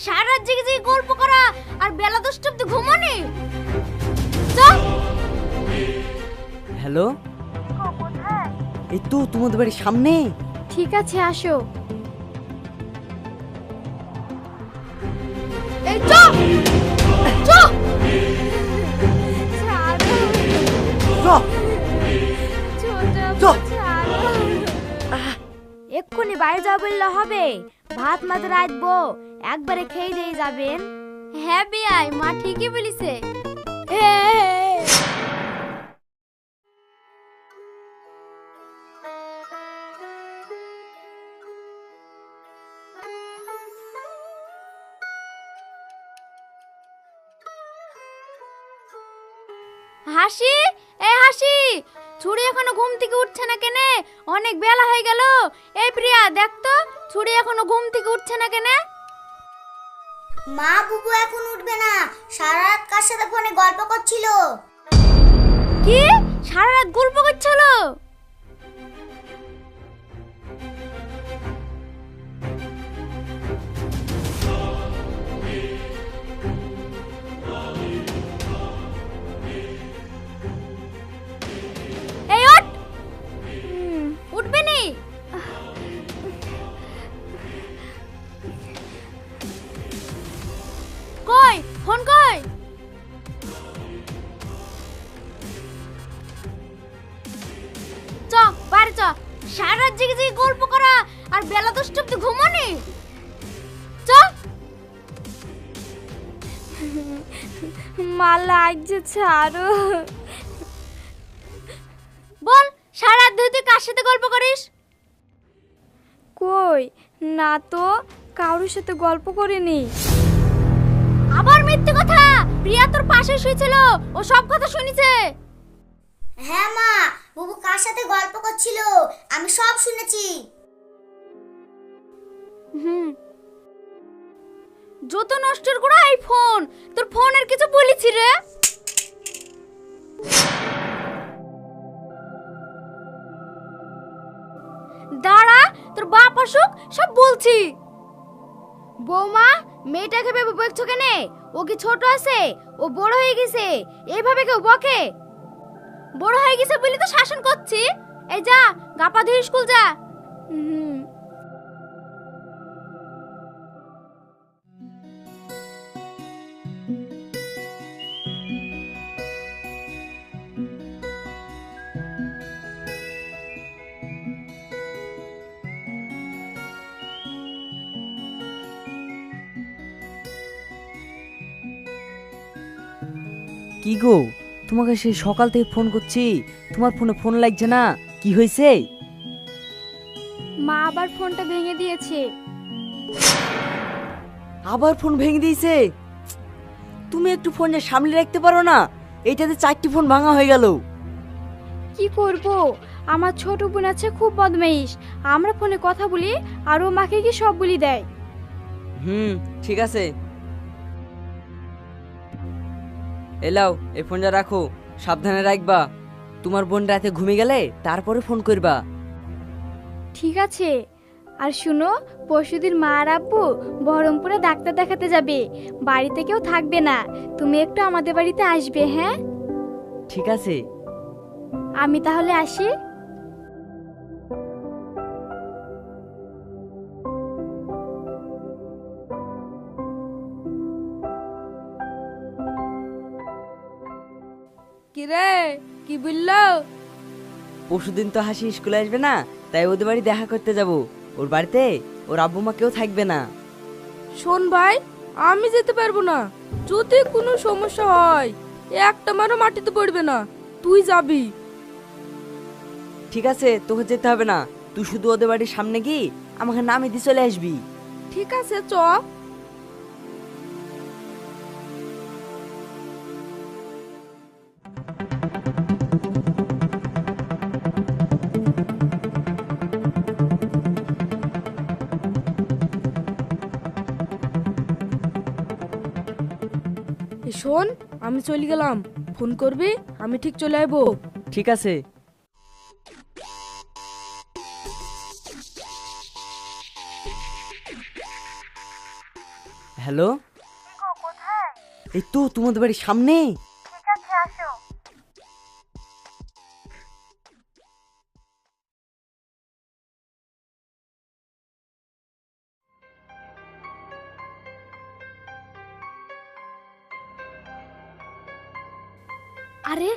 সারা রাত জেগে জেগে গল্প করা আর বেলা 10টা অবধি ঘুমানি। চল। হ্যালো, এই তো তোমাদের বাড়ির সামনে। ঠিক আছে আসো। এই চল চল। এক্ষুনি বাড়ি যাওয়া বললে হবে? ভাত মাঝে রাখবো, একবারে খেয়ে দিয়ে যাবেন। হ্যাঁ বিয়াই, মা ঠিকই বলিছে। হাসি, এ হাসি, ছুরি এখনো ঘুম থেকে উঠছে না কেনে? অনেক বেলা হয়ে গেল। এই প্রিয়া দেখ তো, ছুরি এখনো ঘুম থেকে উঠছে না কেনে? মা, বুবু এখন উঠবে না, সারা রাত কার সাথে ফোনে গল্প করছিল। কি? সারা রাত গল্প করছিল? এই ওঠ। উঠবে নি? কই ফোন কই? চ বাড়ি চ। সারা রাত জেগে জেগে গল্প করা আর বেলা 10টা অবধি ঘুমানি। চ। মা লাগছে, ছাড়ো। বল, সারা রাত ধরে তুই কার সাথে গল্প করিস? কই না তো, কারোর সাথে গল্প করিনি। আবার মিথ্যে কথা। প্রিয়া তোর পাশে শুয়েছিল, ও সব কথা শুনেছে। হ্যাঁ মা, বুবু কার সাথে গল্প করছিল আমি সব শুনেছি। যত নষ্টের গোড়া এই ফোন। তোর ফোনের কিছু বলেছি রে? দাঁড়া, তোর বাপ আসুক সব বলছি। বৌমা, মেয়েটাকে ভেবে বকছো কেনে? ও কি ছোট আছে? ও বড় হয়ে গেছে, এইভাবে কেউ বকে? বড় হয়ে গেছে বলে তো শাসন করছি। এই যা, গাপা ধুয়ে স্কুল যা। কি গো, তোমাকে সেই সকাল থেকে ফোন করছি, তোমার ফোনে ফোন লাগছে না, কি হয়েছে? মা আবার ফোনটা ভেঙে দিয়েছে। আবার ফোন ভেঙে দিয়েছে? তুমি একটু ফোনটা সামলে রাখতে পারো না? এইটাতে 4টি ফোন ভাঙা হয়ে গেল। কি করব? আমার ছোট বোন আছে, খুব বদমাইশ। আমরা ফোনে কথা বলি আর ও মাকে কি সব বলি দেয়। ঠিক আছে। এলাও, এই ফোনটা রাখো, সাবধানে রাখবা। তোমার বোন রাতে ঘুমিয়ে গেলে তারপরে ফোন করবা। ঠিক আছে। আর শুনো, পরশুদিন মা আর আব্বু বহরমপুরে ডাক্তার দেখাতে যাবে, বাড়িতে কেউ থাকবে না। তুমি একটু আমাদের বাড়িতে আসবে, হ্যাঁ? ঠিক আছে। আমি তাহলে আসি। কি রে, কি বললো? পরশুদিন তো হাসি স্কুলে আসবে না, তাই ওদের বাড়ি দেখা করতে যাব। ওর বাড়িতে ওর আব্বু মা কেউ থাকবে না। শোন ভাই, আমি যেতে পারবো না। যদি কোনো সমস্যা হয় একটা মারও মাটিতে পড়বে না, তুই যাবি। ঠিক আছে, তোকে যেতে হবে না, তুই শুধু ওদের বাড়ির সামনে গিয়ে আমাকে নামে দিয়ে চলে আসবি। ঠিক আছে, চ। শোন, আমি চলে গেলাম, ফোন করবি, আমি ঠিক চলে আসবো। ঠিক আছে। হ্যালো, এই তো তোমাদের বাড়ির সামনে। আরে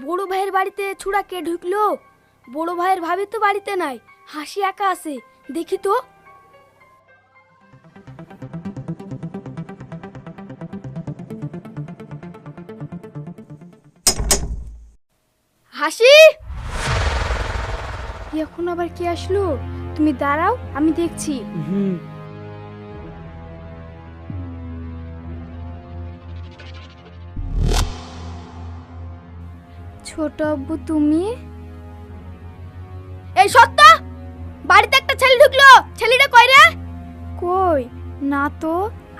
বড় ভাইয়ের বাড়িতে ছুড়া কে ঢুকলো? বড় ভাইয়ের ভাবি তো বাড়িতে নাই, হাসি একা আছে, দেখি তো। হাসি, এখন আবার কে আসলো? তুমি দাঁড়াও, আমি দেখছি। হুম। ছোট আব্বু তুমি? এই সত্য, বাড়িতে একটা ছেলে ঢুকলো, ছেলেটা কই রে? কই না তো।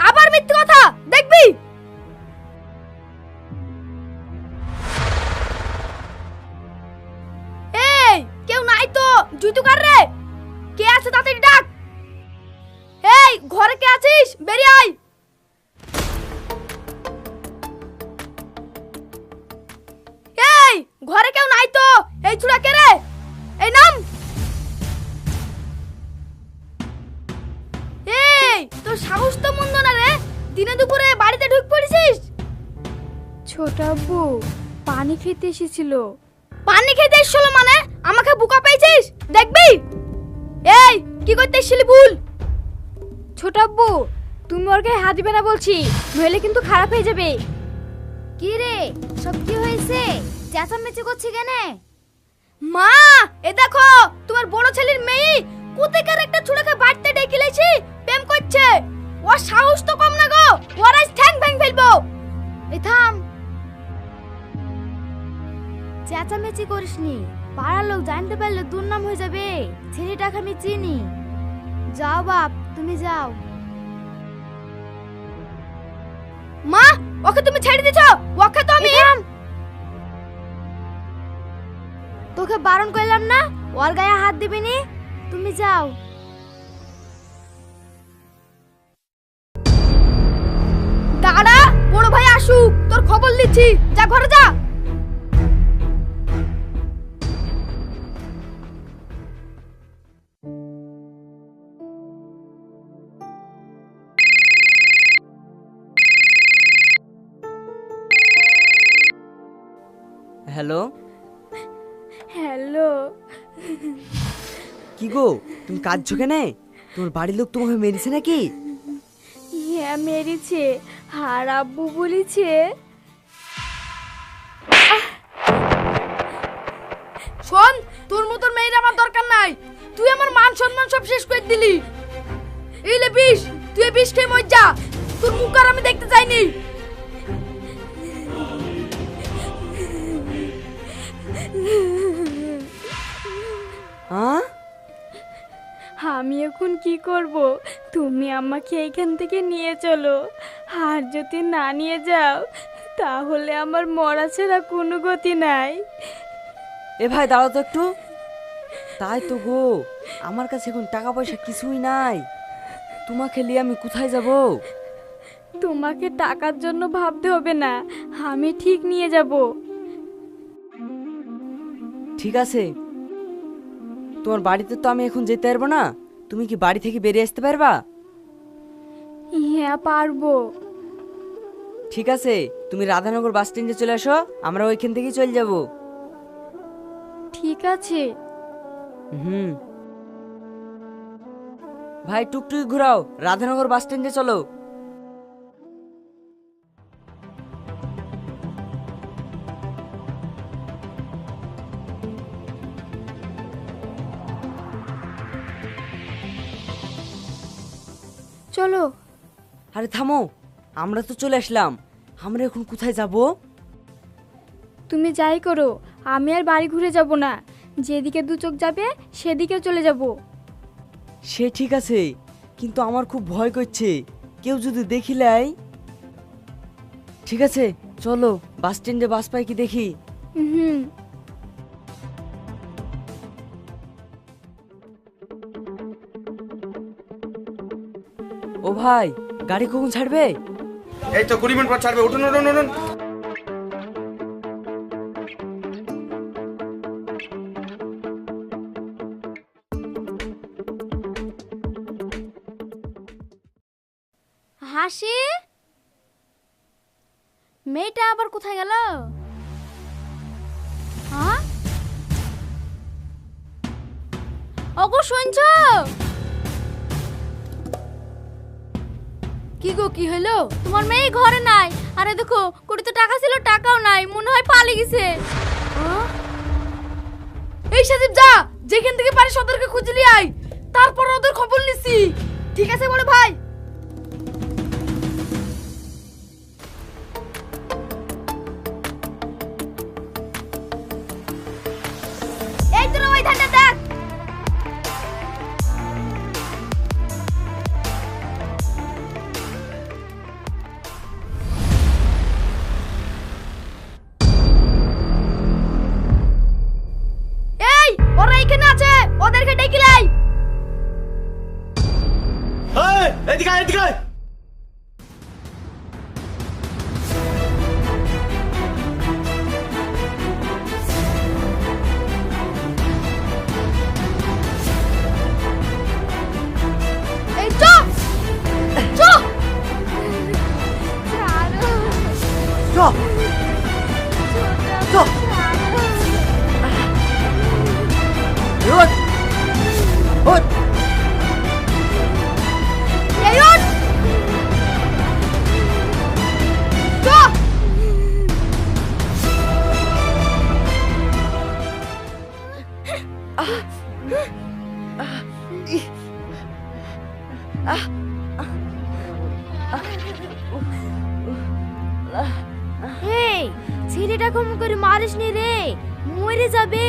আবার মিথ্যে কথা, দেখবি? এই কেউ নাই তো, জুতো কার রে? কে আছে তাড়াতাড়ি ডাক। এই ঘরে কে আছিস? বেরিয়ে আয়। এই ঘরে কেউ নাই তো, এই ছুড়া কে রে? এই নাম। এই তোর সাহস তো মন্দ না রে, দিনে দুপুরে বাড়িতে ঢুক পড়েছিস। ছোট আব্বু পানি খেতে এসেছিল। পানি খেতে এসেছিল মানে? আমাকে বোকা পেয়েছিস? দেখবি? এই কি করতে এসেছিলি বল। ছোট আব্বু তুমি ওর গায়ে হাত দিবে না বলছি, নইলে কিন্তু খারাপ হয়ে যাবে। কি রে, সব কি হয়েছে? চেঁচামেচি করছি কেন? মা এ দেখো, তোমার বড় ছেলের মেয়ে কোথাকার একটা ছুড়াকে বাড়িতে ডেকে লেছি, প্রেম করছে। ওর সাহস তো কম না গো, ওর আজ ঠ্যাং ভেঙে ফেলবো। এই থাম, চেঁচামেচি করিসনি, পাড়ার লোক জানতে পারলে দুর্নাম হয়ে যাবে। ছেলেটাকে আমি চিনি। যাও বাপ, তুমি যাও। মা ওকে তুমি ছেড়ে দিছো, ওকে তো আমি। তোকে বারণ করলাম না, ওর গায়ে হাত দিবি নি, তুমি যাও। দাঁড়া, বড় ভাই আসুক, তোর খবর দিচ্ছি, যা ঘরে যা। হ্যালো। হ্যালো। কি গো, তুমি কাঁদছো কেন? তোমার বাড়ির লোক তোমাকে মেরেছে নাকি? হ্যাঁ মেরেছে, আর আব্বু বলেছে। শোন, তোর মতন মেয়ের আমার দরকার নাই, তুই আমার মান সম্মান সব শেষ করে দিলি। এই লে বিষ, তুই এই বিষ খেয়ে মর যা, তোর মুখ আর আমি দেখতে চাইনি। হ্যাঁ, আমি এখন কি করব? তুমি আমাকে এইখান থেকে নিয়ে চলো, আর যদি না নিয়ে যাও তাহলে আমার মরা ছাড়া কোনো গতি নাই। এ ভাই দাঁড়াও তো একটু। তাই তো গো, আমার কাছে এখন টাকা পয়সা কিছুই নাই, তোমাকে নিয়ে আমি কোথায় যাব? তোমাকে টাকার জন্য ভাবতে হবে না, আমি ঠিক নিয়ে যাব। ঠিক আছে, তোমার বাড়িতে তো আমি এখন যেতে পারবো না, তুমি কি বাড়ি থেকে বেরিয়ে আসতে পারবা? হ্যাঁ পারবো। ঠিক আছে, তুমি রাধানগর বাস স্ট্যান্ডে চলে আসো, আমরা ওইখান থেকেই চলে যাব। ঠিক আছে। হুম। ভাই টুকটুকি ঘুরাও, রাধানগর বাস স্ট্যান্ডে চলো। চলো। আরে থামো, আমরা তো চলে আসলাম, আমরা এখন কোথায় যাব? তুমি যাই করো, আমি আর বাড়ি ঘুরে যাব না, যেদিকে দু চোখ যাবে সেদিকে চলে যাব। সে ঠিক আছে, কিন্তু আমার খুব ভয় করছে, কেউ যদি দেখিলাই। ঠিক আছে চলো, বাস স্ট্যান্ডে বাস পাই কি দেখি। হুম। ও ভাই, গাড়ি কখন ছাড়বে? এই তো 20 মিনিট পর ছাড়বে, উঠুন উঠুন উঠুন। হাসি, মেয়েটা আবার কোথায় গেল? হ্যাঁ, ওগো শুনছো? কি গো, কি হলো? তোমার মেয়ে ঘরে নাই। আরে দেখো, কুড়িতে টাকা ছিল, টাকাও নাই, মনে হয় পালিয়ে গেছে। এই সাজিব যা, যেখান থেকে পারিস ওদেরকে খুঁজে নিয়ে আয়, তারপর ওদের খবর নিছি। ঠিক আছে বড় ভাই। এই তো ওই ধানটা দেখ। এই, ওরা এখানে আছে, ওদেরকে ডেকে লাই। এদিকে আয়, এদিকে আয়। এই চো চো চ চ ওঠ ওঠ। এই ওঠ চো। এই ছেলেটা কম করে মারিস নি রে, মরে যাবে।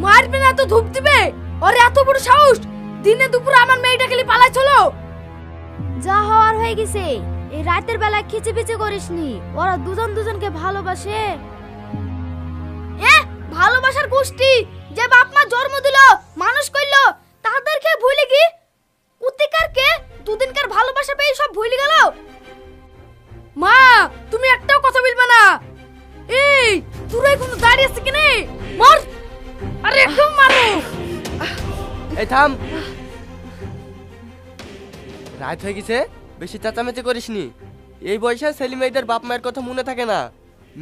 মারবে না তো ধূপ দিবে? ওর এত বড় সাহস, দিনে দুপুরে আমার মেয়েটাকে নিয়ে পালাই চলো। যা হওয়ার হয়ে গেছে, এই রাতের বেলা খিচিপিচি করিসনি। ওরা দুজন দুজনকে ভালোবাসে। ভালোবাসার গোষ্ঠী যে বাপ মা জন্ম দিল, মানুষ করলো, তাদেরকে ভুলে কি উত্তিকারকে দুদিনকার ভালোবাসা পেয়ে সব ভুলে গেল। মা, তুমি একটাও কথা বলবে না। এই তোরা কোনো দাঁড়িয়ে আছে কিনে মার। আরে একদম মারো। এই থাম, রাত হয়ে গেছে, বেশি চেঁচামেচি করিসনি। এই বয়সে ছেলে মেয়েদের বাপ মায়ের কথা মনে থাকে না।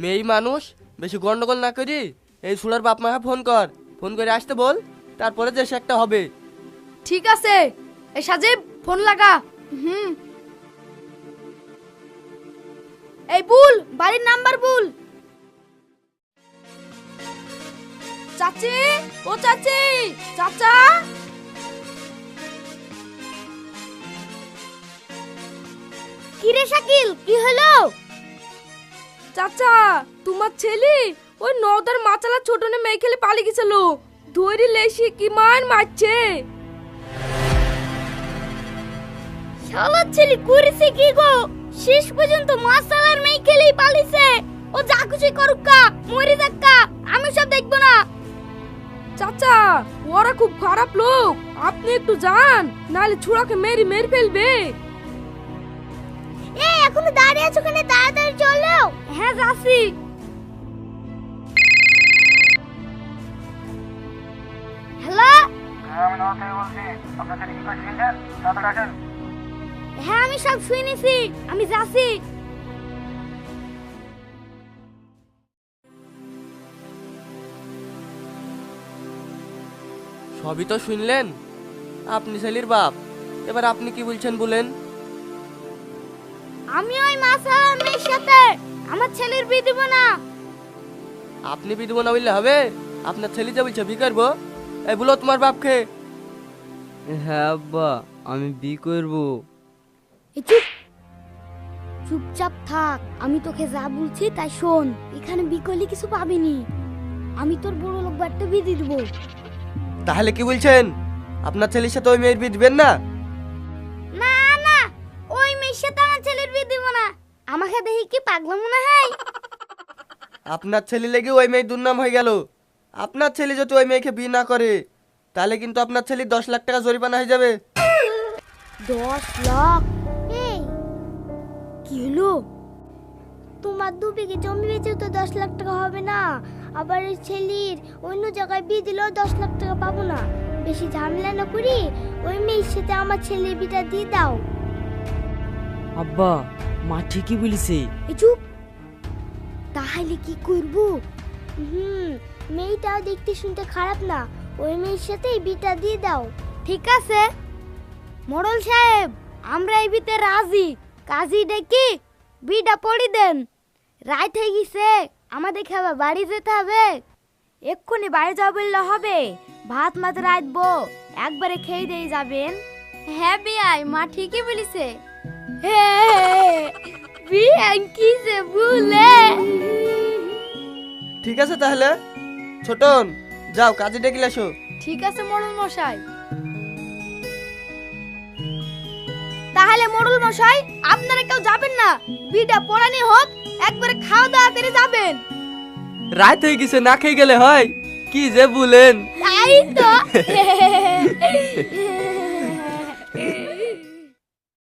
মেয়ে মানুষ, বেশি গন্ডগোল না করি এই সুরার বাপ মাকে ফোন কর, ফোন করে আসতে বল, তারপরে যে সে একটা হবে। ঠিক আছে, এই সাজিব ফোন লাগা। এই বুল, বাড়ির নাম্বার বুল। চাচি, ও চাচি, চাচা। কি রে শাকিল, কি হলো? চাচা, তোমার ছেলে ওই নওদার মাচালা ছোটনে মেয়ে খেলে পালিয়ে গেছিল, ধরে লেসি কি মান মারছে। শালার ছেলে করেছে কি গো? শেষ পর্যন্ত মাসালার মেয়ে খেলেই পালিয়েছে। ও যা খুশি করুক কা, মরে যাক কা, আমি সব দেখবো না। চাচা, ওরা খুব খারাপ লোক, আপনি একটু যান, নালে ছুড়াকে মেরে মেরে ফেলবে। এই এখনো দাঁড়িয়ে আছো কেন? তাড়াতাড়ি চলো। হ্যাঁ যাচ্ছি। হ্যালো, আমি নওয়াজ থেকে বলছি। আপনার ছেলে কি করে শুনছেন? তাড়াতাড়ি আসেন। হ্যাঁ আমি সব শুনেছি, আমি যাচ্ছি। সবই তো শুনলেন, আপনি ছেলের বাপ, এবার আপনি কি বলছেন বলেন। আমি ওই মাসালার মেয়ের সাথে আমার ছেলের বিয়ে দিব না। আপনি বিধব না বললে হবে? আপনার ছেলে যে বলছে বিয়ে করবো, এই বলো তোমার বাপকে। হ্যাঁ আব্বা, আমি বিয়ে করবো। এই চুপ, চুপচাপ থাক। আমি তোকে যা বলছি তাই শোন। এখানে বিকলি কিছু পাবিনি। আমি তোর বড় লোক বাড়িতে বিয়ে দিয়ে দেবো। তাহলে কি বলছেন, আপনার ছেলের সাথে ওই মেয়ের বিয়ে দিবেন না? না না, ওই মেয়ের সাথে আমার ছেলের বিয়ে দিব না। আমাকে দেখি কি পাগলা মনে হয়? আপনার ছেলে লেগে ওই মেয়ের দুর্নাম হয়ে গেল। আপনার ছেলে যদি ওই মেয়েকে বিয়ে না করে, তাহলে কিন্তু আপনার ছেলে 10 লাখ টাকা জরিমানা হয়ে যাবে। 10 লাখ? এই কি হলো? তোমার 2 বিঘে জমি বেচেও তো 10 লাখ টাকা হবে না। আবার এই ছেলের অন্য জায়গায় বিয়ে দিলেও 10 লাখ টাকা পাবো না। বেশি ঝামেলা না করি ওই মেয়ের সাথে আমার ছেলের বিটা দিয়ে দাও। আব্বা, মা ঠিকই বলেছে। এই চুপ। তাহলে কি করব? মেয়েটাও দেখতে শুনতে খারাপ না, ওই মেয়ের সাথে বিটা দিয়ে দাও। ঠিক আছে মোড়ল সাহেব, আমরা এই বিতে রাজি। কাজী ডেকে বিটা পড়ি দেন। রাত হয়ে গেছে, আমাদের খাবার বাড়ি যেতে হবে। এক্ষুনি বাড়ি যাওয়া বললে হবে? ভাত মাছ রাখবো, একবারে খেয়ে দিয়ে যাবেন। হ্যাঁ বিয়াই, মা ঠিকই বলেছে। বিয়াই কি যে বলে। ঠিক আছে তাহলে ছোটন, যাও কাজে ডেকে আসো। ঠিক আছে মোড়ল মশাই। তাহলে মোড়ল মশাই, আপনারা কেউ যাবেন না? বিটা পড়ানি হোক, একবারে খাওয়া দাওয়া করে যাবেন। রাত হয়ে গেছে, না খেয়ে গেলে হয়? কি যে বলেন। তাই তো।